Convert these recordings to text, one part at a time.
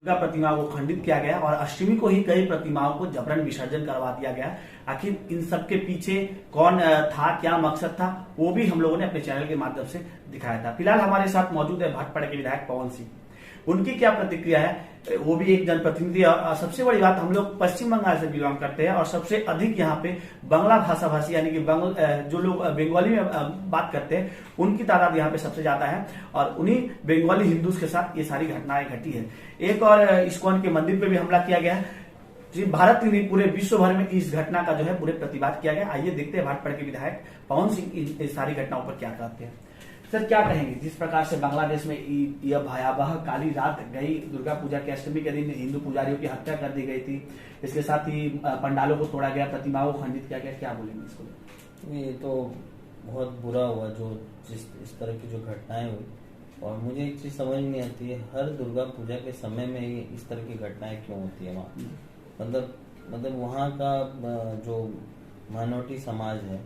दुर्गा प्रतिमा को खंडित किया गया और अष्टमी को ही कई प्रतिमाओं को जबरन विसर्जन करवा दिया गया। आखिर इन सब के पीछे कौन था, क्या मकसद था, वो भी हम लोगों ने अपने चैनल के माध्यम से दिखाया था। फिलहाल हमारे साथ मौजूद है भाटपाड़ा के विधायक पवन सिंह। उनकी क्या प्रतिक्रिया है, वो भी एक जनप्रतिनिधि। और सबसे बड़ी बात, हम लोग पश्चिम बंगाल से बिलोंग करते हैं और सबसे अधिक यहाँ पे बांग्ला भाषा भाषी यानी कि जो लोग बंगाली में बात करते हैं उनकी तादाद यहाँ पे सबसे ज्यादा है और उन्हीं बंगाली हिंदूज के साथ ये सारी घटनाएं घटी है। एक और इस्कॉन के मंदिर पे भी हमला किया गया है। जी, भारत नहीं पूरे विश्व भर में इस घटना का जो है पूरे प्रतिवाद किया गया। आइए देखते हैं भाटपाड़ा के विधायक पवन सिंह इस सारी घटनाओं पर क्या कहते हैं। सर, क्या कहेंगे जिस प्रकार से बांग्लादेश में यह भयावह काली रात गई, दुर्गा पूजा के अष्टमी के दिन हिंदू पुजारियों की हत्या कर दी गई थी, इसके साथ ही पंडालों को तोड़ा गया, प्रतिमाओं को खंडित किया गया, क्या बोलेंगे इसको? ये तो बहुत बुरा हुआ जो इस तरह की जो घटनाएं हुई। और मुझे एक चीज समझ नहीं आती है, हर दुर्गा पूजा के समय में ये इस तरह की घटनाएं क्यों होती है वहाँ। मतलब वहाँ का जो माइनॉरिटी समाज है,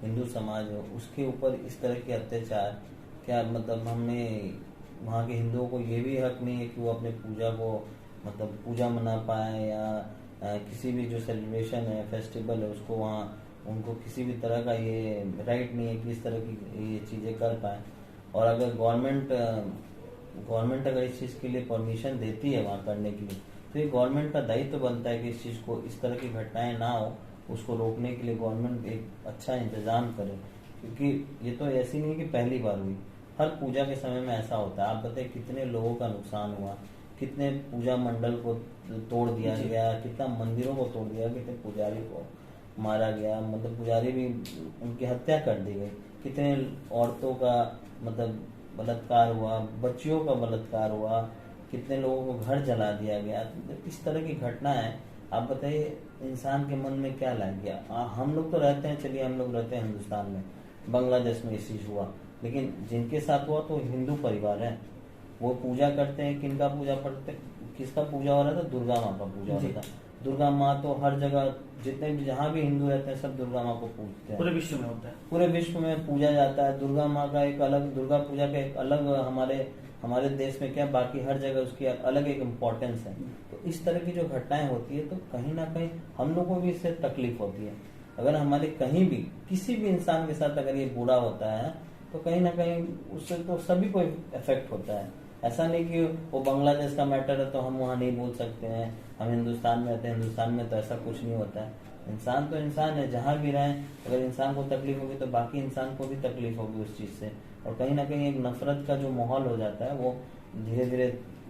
हिंदू समाज है, उसके ऊपर इस तरह के अत्याचार, क्या मतलब हमें वहाँ के हिंदुओं को ये भी हक नहीं है कि वो अपने पूजा को मतलब पूजा मना पाए या किसी भी जो सेलिब्रेशन है, फेस्टिवल है, उसको वहाँ उनको किसी भी तरह का ये राइट नहीं है कि इस तरह की ये चीज़ें कर पाए। और अगर गवर्नमेंट अगर इस चीज़ के लिए परमिशन देती है वहाँ करने के लिए, तो ये गवर्नमेंट का दायित्व बनता है कि इस चीज़ को, इस तरह की घटनाएं ना हो, उसको रोकने के लिए गवर्नमेंट एक अच्छा इंतजाम करे। क्योंकि ये तो ऐसी नहीं कि पहली बार हुई, हर पूजा के समय में ऐसा होता है। आप बताइए कितने लोगों का नुकसान हुआ, कितने पूजा मंडल को तोड़ दिया गया, कितना मंदिरों को तोड़ दिया, कितने पुजारी को मारा गया, मतलब पुजारी भी उनकी हत्या कर दी गई, कितने औरतों का मतलब बलात्कार हुआ, बच्चियों का बलात्कार हुआ, कितने लोगों को घर जला दिया गया। इस तरह की घटना है। आप बताइए इंसान के मन में क्या लग गया। हम लोग तो रहते हैं, चलिए हम लोग रहते हैं हिंदुस्तान में, बांग्लादेश में इस चीज हुआ, लेकिन जिनके साथ हुआ तो हिंदू परिवार है, वो पूजा करते हैं। किनका पूजा पढ़ते, किसका पूजा हो रहा था? दुर्गा माँ का पूजा हो रहा था। दुर्गा माँ तो हर जगह, जितने भी जहाँ भी हिंदू रहते हैं सब दुर्गा माँ को पूजते हैं। पूरे विश्व में होता है, पूरे विश्व में पूजा जाता है। दुर्गा माँ का एक अलग, दुर्गा पूजा का एक अलग हमारे देश में क्या, बाकी हर जगह उसकी अलग एक इम्पोर्टेंस है। तो इस तरह की जो घटनाएं होती है तो कहीं ना कहीं हम लोग को भी इससे तकलीफ होती है। अगर हमारे कहीं भी किसी भी इंसान के साथ अगर ये बुरा होता है तो कहीं ना कहीं उससे तो सभी को इफेक्ट होता है। ऐसा नहीं कि वो बांग्लादेश का मैटर है तो हम वहाँ नहीं बोल सकते हैं, हम हिंदुस्तान में रहते हैं, हिंदुस्तान में तो ऐसा कुछ नहीं होता है। इंसान तो इंसान है, जहाँ भी रहें, अगर इंसान को तकलीफ होगी तो बाकी इंसान को भी तकलीफ होगी उस चीज़ से। और कहीं ना कहीं एक नफरत का जो माहौल हो जाता है वो धीरे धीरे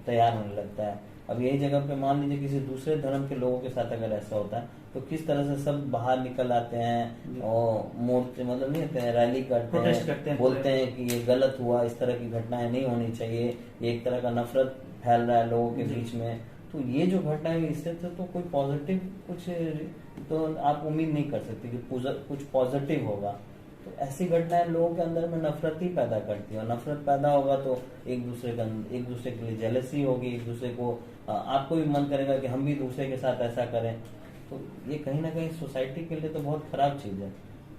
तैयार होने लगता है। अब यही जगह पे मान लीजिए किसी दूसरे धर्म के लोगों के साथ अगर ऐसा होता है तो किस तरह से सब बाहर निकल आते हैं और मोर्चे मतलब नहीं होते हैं, रैली करते हैं, बोलते हैं कि ये गलत हुआ, इस तरह की घटनाएं नहीं होनी चाहिए, ये एक तरह का नफरत फैल रहा है लोगों के बीच में। तो ये जो घटना है इससे तो कोई पॉजिटिव कुछ तो आप उम्मीद नहीं कर सकते कि कुछ पॉजिटिव होगा। तो ऐसी घटनाएं लोगों के अंदर में नफरत ही पैदा करती है और नफरत पैदा होगा तो एक दूसरे के लिए जेलसी होगी, एक दूसरे को आपको भी मन करेगा कि हम भी दूसरे के साथ ऐसा करें। तो ये कहीं ना कहीं सोसाइटी के लिए तो बहुत खराब चीज़ है।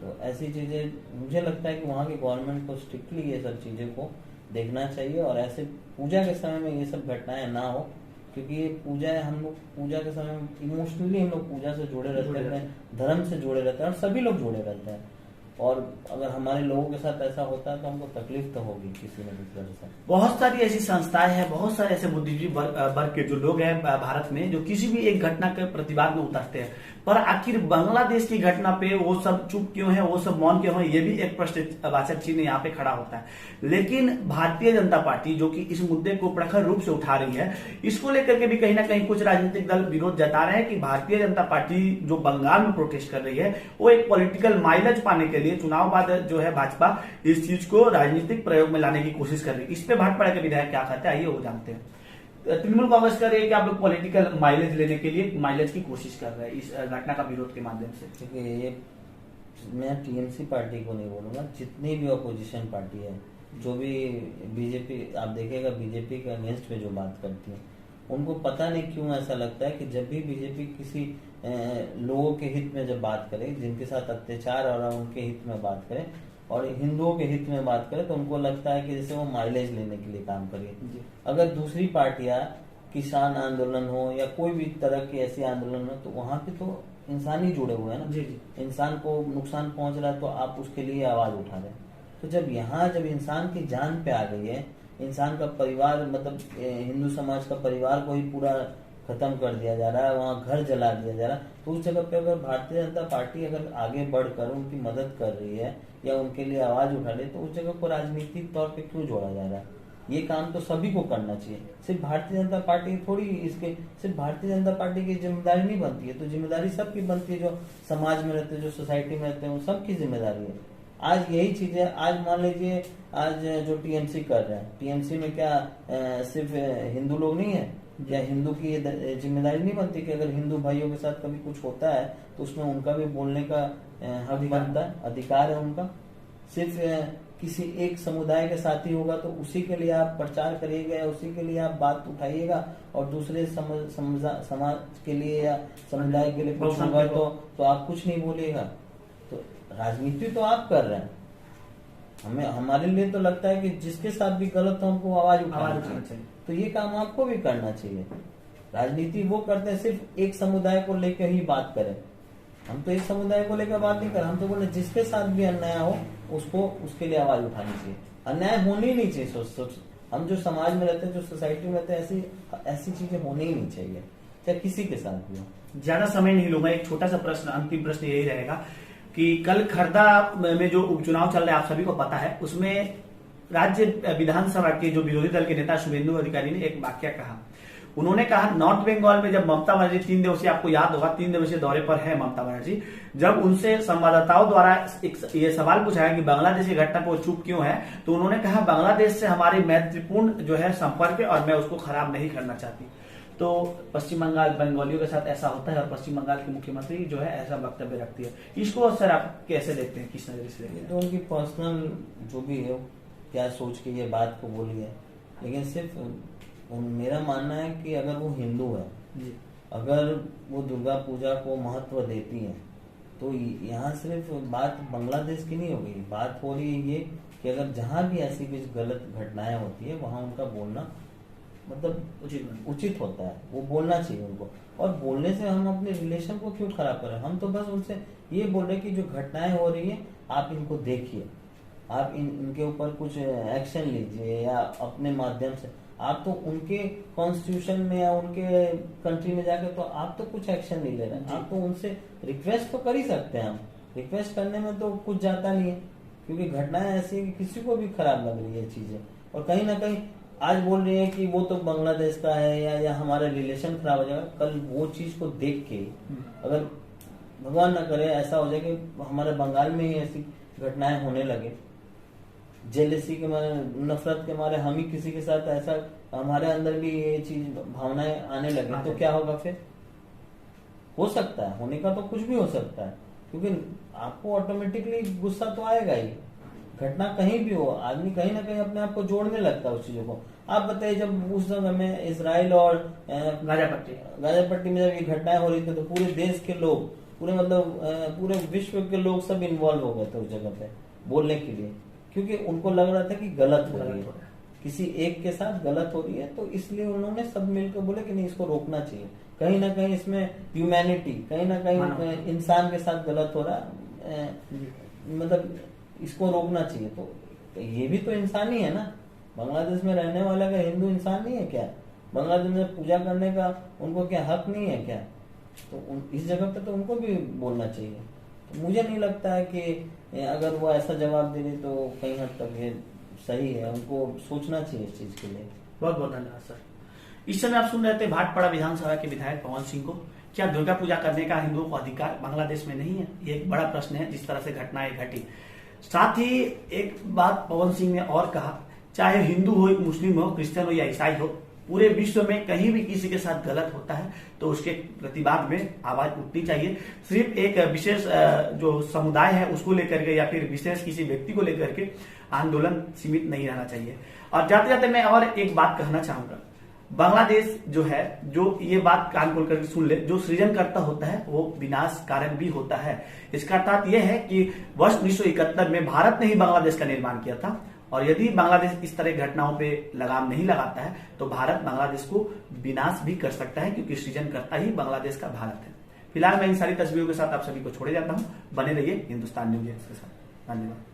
तो ऐसी चीज़ें मुझे लगता है कि वहाँ की गवर्नमेंट को स्ट्रिक्टली ये सब चीज़ों को देखना चाहिए और ऐसे पूजा के समय में ये सब घटनाएं ना हो। क्योंकि ये पूजा है, हम लोग पूजा के समय इमोशनली हम लोग पूजा से जुड़े रहते हैं, धर्म से जुड़े रहते हैं और सभी लोग जुड़े रहते हैं। और अगर हमारे लोगों के साथ ऐसा होता है तो हमको तकलीफ तो होगी किसी न किसी तरह से। बहुत सारी ऐसी संस्थाएं हैं, बहुत सारे ऐसे बुद्धिजीवी वर्ग के जो लोग हैं भारत में जो किसी भी एक घटना के प्रतिवाद में उतरते हैं, पर आखिर बांग्लादेश की घटना पे वो सब चुप क्यों है, वो सब मौन क्यों है, ये भी एक प्रश्नवाचक चिन्ह यहाँ पे खड़ा होता है। लेकिन भारतीय जनता पार्टी जो कि इस मुद्दे को प्रखर रूप से उठा रही है, इसको लेकर के भी कहीं ना कहीं कुछ राजनीतिक दल विरोध जता रहे हैं कि भारतीय जनता पार्टी जो बंगाल में प्रोटेस्ट कर रही है वो एक पॉलिटिकल माइलेज पाने के लिए चुनाव बाद जो है भाजपा इस चीज को राजनीतिक प्रयोग में लाने की कोशिश कर रही है। इस पे भाटपाड़ा के विधायक क्या कहते हैं, आइए वो जानते हैं। तृणमूल कांग्रेस कर रही है कि आप लोग पॉलिटिकल माइलेज लेने के लिए माइलेज की कोशिश कर रहे हैं इस घटना का विरोध के माध्यम से। ठीक है, ये मैं टीएमसी पार्टी को नहीं बोलूंगा, जितनी भी अपोजिशन पार्टी है, जो भी बीजेपी, आप देखिएगा बीजेपी के अगेंस्ट में जो बात करती है, उनको पता नहीं क्यों ऐसा लगता है कि जब भी बीजेपी किसी लोगों के हित में जब बात करे, जिनके साथ अत्याचार हो रहा है उनके हित में बात करे और हिंदुओं के हित में बात करे, तो उनको लगता है कि जैसे वो माइलेज लेने के लिए काम करिए। अगर दूसरी पार्टियां किसान आंदोलन हो या कोई भी तरह के ऐसे आंदोलन हो, तो वहां पे तो इंसान ही जुड़े हुए हैं ना। जी जी। इंसान को नुकसान पहुंच रहा है तो आप उसके लिए आवाज उठा रहे हैं। तो जब इंसान की जान पे आ गई है, इंसान का परिवार मतलब हिंदू समाज का परिवार को ही पूरा खत्म कर दिया जा रहा है, वहाँ घर जला दिया जा रहा है, तो उस जगह पे अगर भारतीय जनता पार्टी अगर आगे बढ़कर उनकी मदद कर रही है या उनके लिए आवाज उठा रही है, तो उस जगह को राजनीतिक तौर पे क्यों जोड़ा जा रहा है? ये काम तो सभी को करना चाहिए, सिर्फ भारतीय जनता पार्टी थोड़ी इसके सिर्फ भारतीय जनता पार्टी की जिम्मेदारी नहीं बनती है, तो जिम्मेदारी सबकी बनती है, जो समाज में रहते हैं, जो सोसाइटी में रहते हैं, वो सबकी जिम्मेदारी है। आज यही चीज है, आज मान लीजिए आज जो टीएमसी कर रहा है, टीएमसी में क्या सिर्फ हिंदू लोग नहीं है, या हिंदू की जिम्मेदारी नहीं बनती कि अगर हिंदू भाइयों के साथ कभी कुछ होता है तो उसमें उनका भी बोलने का हक बनता है, अधिकार है उनका। सिर्फ किसी एक समुदाय के साथी होगा तो उसी के लिए आप प्रचार करिएगा या उसी के लिए आप बात उठाइएगा, और दूसरे समाज के लिए या समुदाय के लिए कुछ होगा तो आप कुछ नहीं बोलिएगा। तो राजनीति तो आप कर रहे हैं, हमारे लिए तो लगता है कि जिसके साथ भी गलत हो हमको आवाज उठानी चाहिए, तो ये काम आपको भी करना चाहिए। राजनीति वो करते हैं सिर्फ एक समुदाय को लेकर ही बात करें, हम तो एक समुदाय को लेकर बात नहीं कर, हम तो बोले जिसके साथ भी अन्याय हो उसको उसके लिए आवाज उठानी चाहिए। अन्याय होनी ही नहीं चाहिए, हम जो समाज में रहते हैं, जो सोसाइटी में रहते हैं, ऐसी चीजें होनी ही नहीं चाहिए, चाहे किसी के साथ भी हो। ज्यादा समय नहीं लूंगा, एक छोटा सा प्रश्न, अंतिम प्रश्न यही रहेगा कि कल खरदा में जो उपचुनाव चल रहा है आप सभी को पता है, उसमें राज्य विधानसभा के जो विरोधी दल के नेता शुभेंदु अधिकारी ने एक वाक्य कहा। उन्होंने कहा नॉर्थ बंगाल में जब ममता बनर्जी 3 दिवसीय, आपको याद होगा 3 दिवसीय दौरे पर है ममता बनर्जी, जब उनसे संवाददाताओं द्वारा ये सवाल पूछा कि बांग्लादेश की घटना पर चुप क्यों है, तो उन्होंने कहा बांग्लादेश से हमारी मैत्रीपूर्ण जो है संपर्क है और मैं उसको खराब नहीं करना चाहती। तो पश्चिम बंगाल बंगालियों के साथ ऐसा होता है और पश्चिम बंगाल की मुख्यमंत्री जो है ऐसा वक्तव्य रखती है, इसको सर आप कैसे देखते हैं, किस नजर से देखते हैं? तो उनकी पर्सनल जो भी है क्या सोच के ये बात को बोली है, लेकिन सिर्फ मेरा मानना है कि अगर वो हिंदू है, अगर वो दुर्गा पूजा को महत्व देती है, तो यहाँ सिर्फ बात बांग्लादेश की नहीं होगी, बात हो रही है ये कि अगर जहाँ भी ऐसी कुछ गलत घटनाएं होती है वहां उनका बोलना मतलब उचित होता है, वो बोलना चाहिए उनको। और बोलने से हम अपने रिलेशन को क्यों खराब करें? हम तो बस उनसे ये बोल रहे कि जो घटनाएं हो रही है आप इनको देखिए, आप इनके ऊपर कुछ एक्शन लीजिए, या अपने माध्यम से आप तो उनके कॉन्स्टिट्यूशन में या उनके कंट्री में जाकर तो आप तो कुछ एक्शन नहीं ले रहे हैं, आप तो उनसे रिक्वेस्ट तो कर ही सकते हैं। हम रिक्वेस्ट करने में तो कुछ जाता नहीं है, क्योंकि घटनाएं ऐसी है कि किसी को भी खराब लग रही है चीजें, और कहीं ना कहीं आज बोल रही है कि वो तो बांग्लादेश का है या हमारा रिलेशन खराब हो जाएगा, कल वो चीज को देख के अगर भगवान ना करे ऐसा हो जाए कि हमारे बंगाल में ही ऐसी घटनाएं होने लगे, जेलसी के मारे, नफरत के मारे हम ही किसी के साथ ऐसा हमारे अंदर भी ये चीज भावनाएं आने लगे, तो क्या होगा फिर? हो सकता है, होने का तो कुछ भी हो सकता है, क्योंकि आपको ऑटोमेटिकली गुस्सा तो आएगा ही। घटना कहीं भी हो, आदमी कहीं ना कहीं अपने आप को जोड़ने लगता है उस चीजों को। आप बताइए जब उस समय में इसराइल और गाजापट्टी में जब ये घटनाएं हो रही थी, तो पूरे देश के लोग, पूरे मतलब पूरे विश्व के लोग सब इन्वॉल्व हो गए थे उस जगह पे बोलने के लिए, क्योंकि उनको लग रहा था कि गलत हो रही है, किसी एक के साथ गलत हो रही है, तो इसलिए उन्होंने सब मिलकर बोले कि नहीं, इसको रोकना चाहिए। कहीं ना कहीं इसमें ह्यूमैनिटी, कहीं ना कहीं इंसान के साथ गलत हो रहा है, मतलब इसको रोकना चाहिए। तो ये भी तो इंसान ही है ना, बांग्लादेश में रहने वाला का हिंदू इंसान नहीं है क्या? बांग्लादेश में पूजा करने का उनको क्या हक नहीं है क्या? तो इस जगह पे तो उनको भी बोलना चाहिए। तो मुझे नहीं लगता है कि अगर वो ऐसा जवाब दे रही तो कहीं हद तक ये सही है, उनको सोचना चाहिए इस चीज के लिए। बहुत बहुत धन्यवाद सर। इस समय आप सुन रहे थे भाटपाड़ा विधानसभा के विधायक पवन सिंह को। क्या दुर्गा पूजा करने का हिंदुओं को अधिकार बांग्लादेश में नहीं है? ये एक बड़ा प्रश्न है, जिस तरह से घटनाएं घटी। साथ ही एक बात पवन सिंह ने और कहा, चाहे हिंदू हो, मुस्लिम हो, क्रिश्चियन हो या ईसाई हो, पूरे विश्व में कहीं भी किसी के साथ गलत होता है तो उसके प्रतिवाद में आवाज उठनी चाहिए। सिर्फ एक विशेष जो समुदाय है उसको लेकर के या फिर विशेष किसी व्यक्ति को लेकर के आंदोलन सीमित नहीं रहना चाहिए। और जाते जाते मैं और एक बात कहना चाहूंगा, बांग्लादेश जो है, जो ये बात कान खोल करके सुन ले, जो सृजनकर्ता होता है वो विनाश कारक भी होता है। इसका अर्थात यह है कि वर्ष 1971 में भारत ने ही बांग्लादेश का निर्माण किया था और यदि बांग्लादेश इस तरह की घटनाओं पे लगाम नहीं लगाता है तो भारत बांग्लादेश को विनाश भी कर सकता है, क्योंकि सृजनकर्ता ही बांग्लादेश का भारत है। फिलहाल मैं इन सारी तस्वीरों के साथ आप सभी को छोड़े जाता हूं। बने रहिए हिंदुस्तान न्यूज़ के साथ। धन्यवाद।